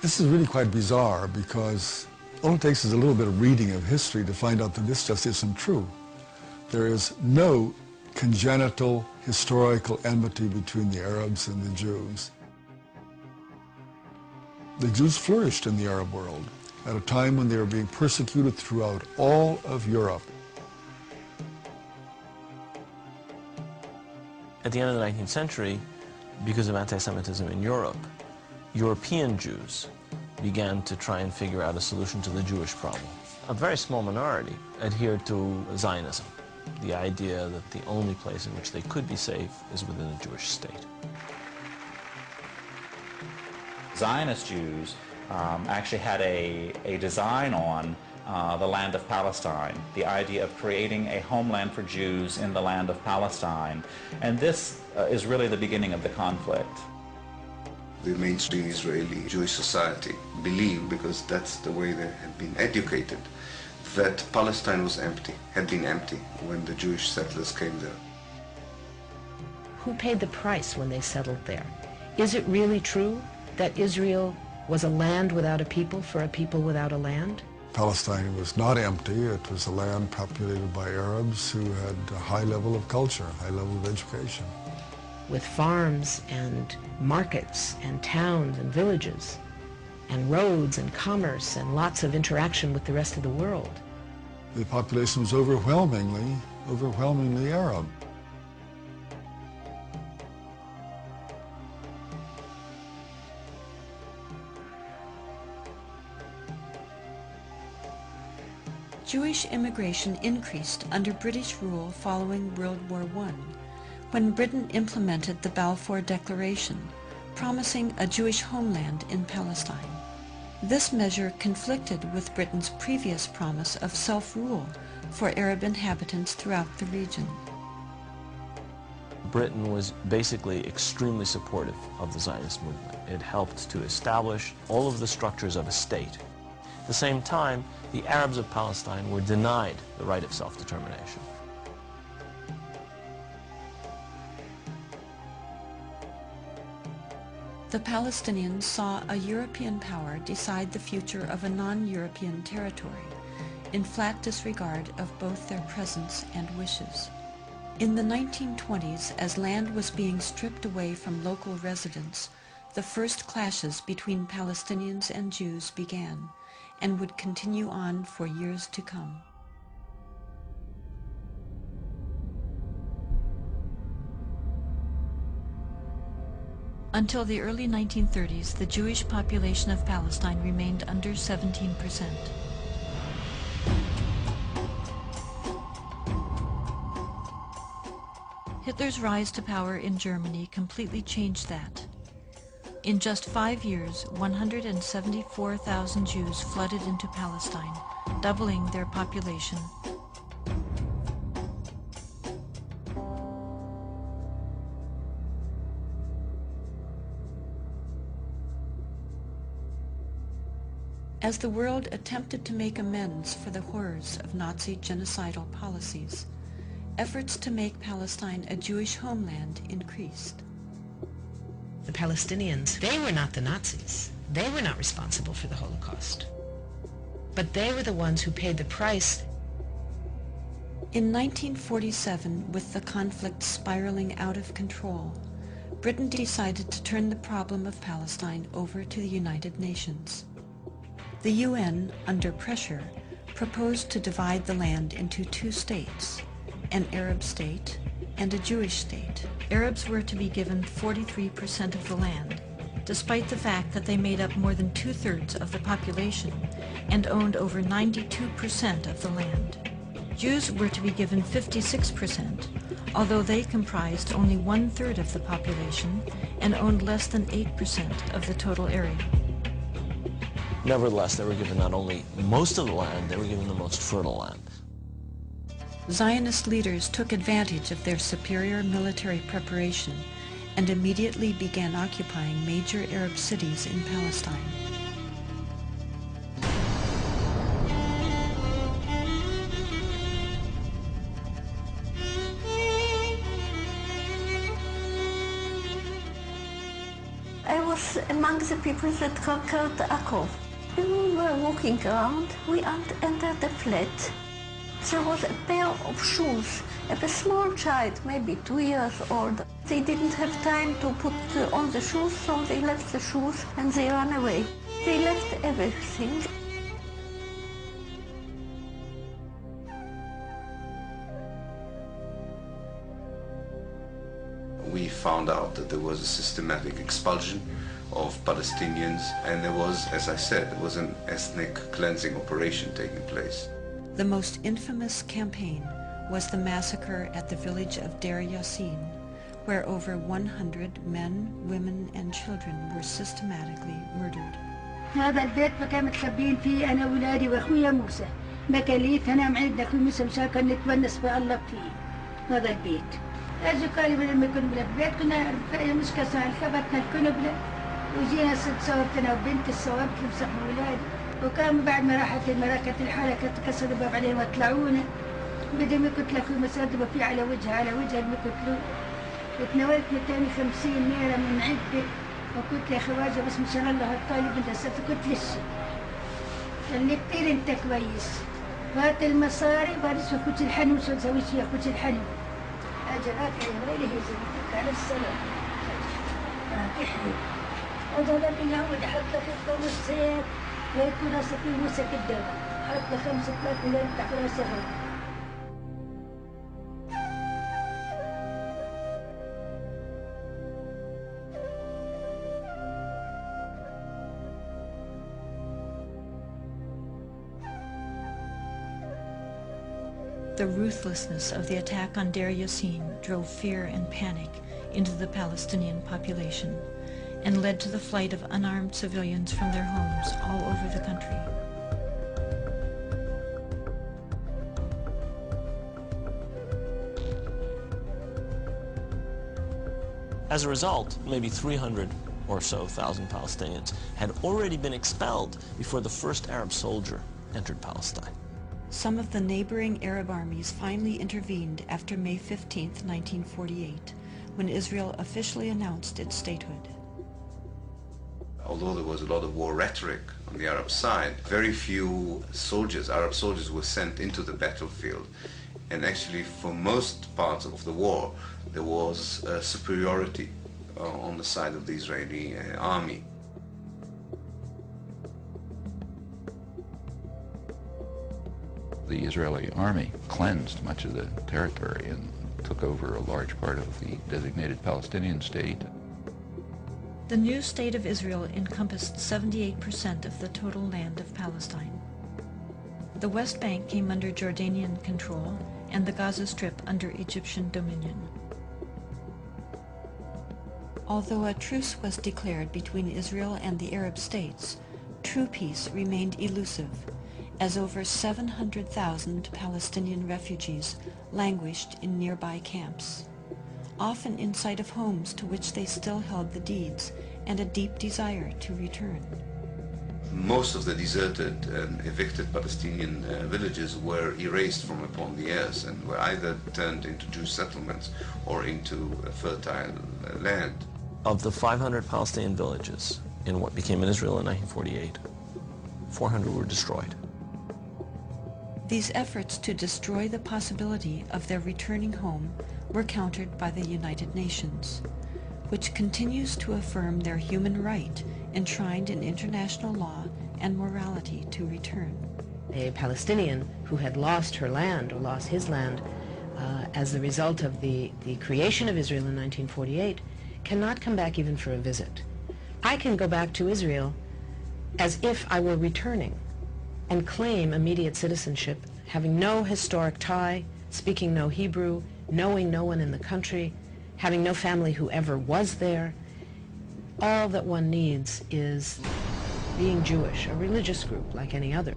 This is really quite bizarre because all it takes is a little bit of reading of history to find out that this just isn't true. There is no congenital historical enmity between the Arabs and the Jews. The Jews flourished in the Arab world at a time when they were being persecuted throughout all of Europe. At the end of the 19th century, because of anti-Semitism in Europe, European Jews began to try and figure out a solution to the Jewish problem. A very small minority adhered to Zionism, the idea that the only place in which they could be safe is within a Jewish state. Zionist Jews actually had a design on the land of Palestine, the idea of creating a homeland for Jews in the land of Palestine. And this is really the beginning of the conflict. The mainstream Israeli Jewish society believed, because that's the way they had been educated, that Palestine was empty, had been empty when the Jewish settlers came there. Who paid the price when they settled there? Is it really true that Israel was a land without a people for a people without a land? Palestine was not empty. It was a land populated by Arabs who had a high level of culture, high level of education. With farms and markets and towns and villages and roads and commerce and lots of interaction with the rest of the world. The population was overwhelmingly Arab. Jewish immigration increased under British rule following World War I, when Britain implemented the Balfour Declaration, promising a Jewish homeland in Palestine. This measure conflicted with Britain's previous promise of self-rule for Arab inhabitants throughout the region. Britain was basically extremely supportive of the Zionist movement. It helped to establish all of the structures of a state. At the same time, the Arabs of Palestine were denied the right of self-determination. The Palestinians saw a European power decide the future of a non-European territory, in flat disregard of both their presence and wishes. In the 1920s, as land was being stripped away from local residents, the first clashes between Palestinians and Jews began, and would continue on for years to come. Until the early 1930s, the Jewish population of Palestine remained under 17%. Hitler's rise to power in Germany completely changed that. In just 5 years, 174,000 Jews flooded into Palestine, doubling their population. As the world attempted to make amends for the horrors of Nazi genocidal policies, efforts to make Palestine a Jewish homeland increased. The Palestinians, they were not the Nazis. They were not responsible for the Holocaust. But they were the ones who paid the price. In 1947, with the conflict spiraling out of control, Britain decided to turn the problem of Palestine over to the United Nations. The UN, under pressure, proposed to divide the land into two states, an Arab state and a Jewish state. Arabs were to be given 43% of the land, despite the fact that they made up more than 2/3 of the population and owned over 92% of the land. Jews were to be given 56%, although they comprised only 1/3 of the population and owned less than 8% of the total area. Nevertheless, they were given not only most of the land, they were given the most fertile land. Zionist leaders took advantage of their superior military preparation and immediately began occupying major Arab cities in Palestine. I was among the people that conquered Akov. When we were walking around, we entered a flat. There was a pair of shoes of a small child, maybe 2 years old. They didn't have time to put on the shoes, so they left the shoes and they ran away. They left everything. We found out that there was a systematic expulsion of Palestinians, and there was, as I said, there was an ethnic cleansing operation taking place. The most infamous campaign was the massacre at the village of Deir Yassin, where over 100 men, women, and children were systematically murdered. هذا البيت كان متخبين فيه أنا وولادي وأخويا موسى. مكاليف هنا معيدنا أخوي موسى مشان نتونس في الله فيه. هذا البيت. أجوا قالوا بدل ما يكون بلا بيت كنا مش كسر خبطنا الكنبلة وجينا ست صوبتنا وبنت الصواب تمسح ولادي. وكان بعد ما راحت المراكة الحالة كسروا الباب عليهم وطلعونا. بدل ما كنت لأخوي مسدبة فيه على وجه ما كتلو. وتناولت 250 ليرة من عدة. وكنت يا خواجه بس مشان الله الطالب انت كنت لسه اللي كتير انت كويس هات المصاري وبعدين كنت الحنو شو نسوي شيء كنت الحنو اجراك يا ويلي هي زميلتك على السلام تحلي وضرب لنا هو حط لك الطموسات ويكون اصلا في موسى كده حط لك 5 مليون تحت راسها. The ruthlessness of the attack on Deir Yassin drove fear and panic into the Palestinian population and led to the flight of unarmed civilians from their homes all over the country. As a result, maybe 300 or so thousand Palestinians had already been expelled before the first Arab soldier entered Palestine. Some of the neighboring Arab armies finally intervened after May 15, 1948, when Israel officially announced its statehood. Although there was a lot of war rhetoric on the Arab side, very few soldiers, Arab soldiers, were sent into the battlefield. And actually, for most parts of the war, there was superiority on the side of the Israeli army. The Israeli army cleansed much of the territory and took over a large part of the designated Palestinian state. The new state of Israel encompassed 78% of the total land of Palestine. The West Bank came under Jordanian control and the Gaza Strip under Egyptian dominion. Although a truce was declared between Israel and the Arab states, true peace remained elusive, as over 700,000 Palestinian refugees languished in nearby camps, often in sight of homes to which they still held the deeds and a deep desire to return. Most of the deserted and evicted Palestinian villages were erased from upon the earth and were either turned into Jewish settlements or into fertile land. Of the 500 Palestinian villages in what became Israel in 1948, 400 were destroyed. These efforts to destroy the possibility of their returning home were countered by the United Nations, which continues to affirm their human right enshrined in international law and morality to return. A Palestinian who had lost her land or lost his land as the result of the creation of Israel in 1948 cannot come back even for a visit. I can go back to Israel as if I were returning and claim immediate citizenship, having no historic tie, speaking no Hebrew, knowing no one in the country, having no family who ever was there. All that one needs is being Jewish, a religious group like any other.